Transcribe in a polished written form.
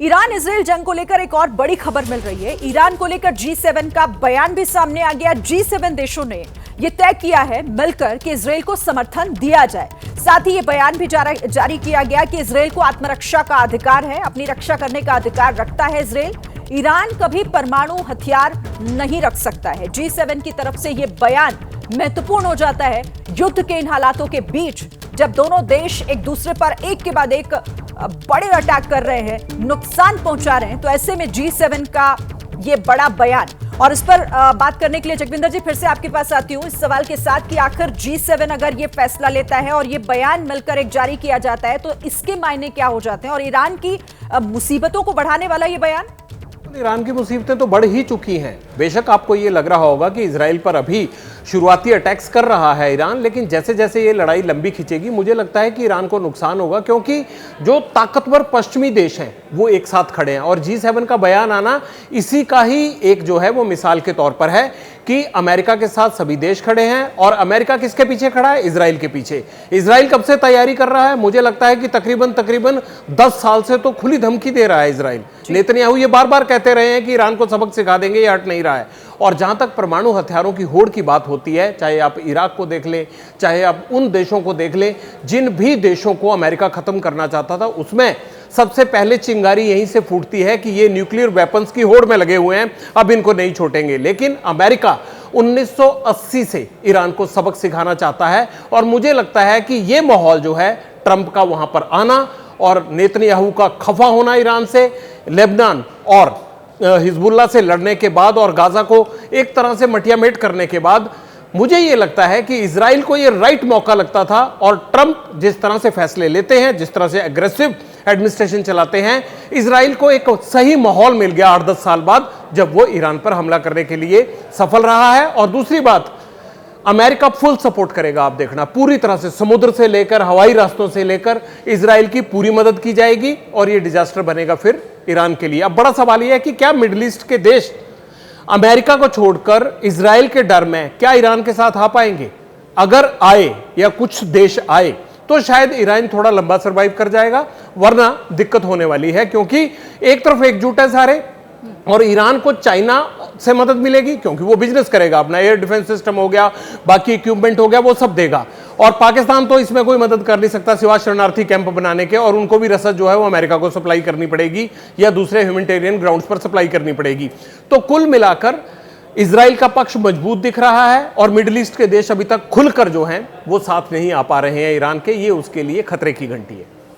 Iran Israel जंग को लेकर एक और बड़ी खबर मिल रही है। ईरान को लेकर G7 का बयान भी सामने आ गया। G7 देशों ने यह तय किया है मिलकर कि इजराइल को समर्थन दिया जाए। साथ ही यह बयान भी जारी किया गया कि इजराइल को आत्मरक्षा का अधिकार है, अपनी रक्षा करने का अधिकार रखता है इजराइल। ईरान कभी परमाणु हथियार नहीं रख सकता है। G7 की तरफ से यह बयान महत्वपूर्ण हो जाता है युद्ध के इन हालातों के बीच, जब दोनों देश एक दूसरे पर एक के बाद एक बड़े अटैक कर रहे हैं, नुकसान पहुंचा रहे हैं। तो ऐसे में G7 का ये बड़ा बयान, और इस पर बात करने के लिए जगविंदर जी फिर से आपके पास आती हूं इस सवाल के साथ कि आखिर G7 अगर ये फैसला लेता है और ये बयान मिलकर एक जारी किया जाता है तो इसके मायने क्या हो जाते हैं, और ईरान की मुसीबतों को बढ़ाने वाला ये बयान? ईरान की मुसीबतें तो बढ़ ही चुकी हैं। बेशक आपको ये लग रहा होगा कि इजराइल पर अभी शुरुआती अटैक्स कर रहा है ईरान, लेकिन जैसे जैसे ये लड़ाई लंबी खिंचेगी मुझे लगता है कि ईरान को नुकसान होगा, क्योंकि जो ताकतवर पश्चिमी देश हैं वो एक साथ खड़े हैं। और G7 का बयान आना इसी का ही एक जो है वो मिसाल के तौर पर है कि अमेरिका के साथ सभी देश खड़े हैं। और अमेरिका किसके पीछे खड़ा है? इजराइल के पीछे। इजराइल कब से तैयारी कर रहा है? मुझे लगता है कि तकरीबन 10 साल से तो खुली धमकी दे रहा है इजराइल। नेतन्याहू ये बार बार कहते रहे हैं कि ईरान को सबक सिखा देंगे, ये हट नहीं रहा है। और जहां तक परमाणु हथियारों की होड़ की बात होती है, चाहे आप इराक को देख लें, चाहे आप उन देशों को देख लें जिन भी देशों को अमेरिका खत्म करना चाहता था, उसमें सबसे पहले चिंगारी यहीं से फूटती है कि ये न्यूक्लियर वेपन्स की होड़ में लगे हुए हैं, अब इनको नहीं छोड़ेंगे। लेकिन अमेरिका 1980 से ईरान को सबक सिखाना चाहता है, और मुझे लगता है कि ये माहौल जो है ट्रंप का वहां पर आना और नेतन्याहू का खफा होना ईरान से, लेबनान और हिजबुल्लाह से लड़ने के बाद और गाजा को एक तरह से मटियामेट करने के बाद, मुझे यह लगता है कि इजराइल को यह राइट मौका लगता था। और ट्रंप जिस तरह से फैसले लेते हैं, जिस तरह से एग्रेसिव एडमिनिस्ट्रेशन चलाते हैं, इजराइल को एक सही माहौल मिल गया 8-10 साल बाद, जब वो ईरान पर हमला करने के लिए सफल रहा है। और दूसरी बात, अमेरिका फुल सपोर्ट करेगा, आप देखना, पूरी तरह से समुद्र से लेकर हवाई रास्तों से लेकर इजराइल की पूरी मदद की जाएगी, और ये डिजास्टर बनेगा फिर ईरान के लिए। अब बड़ा सवाल यह है कि क्या मिडिल ईस्ट के देश अमेरिका को छोड़कर इजराइल के डर में क्या ईरान के साथ आ पाएंगे? अगर आए या कुछ देश आए तो शायद ईरान थोड़ा लंबा सर्वाइव कर जाएगा, वरना दिक्कत होने वाली है, क्योंकि एक तरफ एकजुट है सारे, और ईरान को चाइना से मदद मिलेगी क्योंकि वो बिजनेस करेगा, अपना एयर डिफेंस सिस्टम हो गया, बाकी इक्विपमेंट हो गया, वो सब देगा। और पाकिस्तान तो इसमें कोई मदद कर नहीं सकता सिवाय शरणार्थी कैंप बनाने के, और उनको भी रसद जो है वो अमेरिका को सप्लाई करनी पड़ेगी या दूसरे ह्यूमैनिटेरियन ग्राउंड्स पर सप्लाई करनी पड़ेगी। तो कुल मिलाकर इजराइल का पक्ष मजबूत दिख रहा है, और मिडिल ईस्ट के देश अभी तक खुलकर जो हैं वो साथ नहीं आ पा रहे हैं ईरान के। ये उसके लिए खतरे की घंटी है।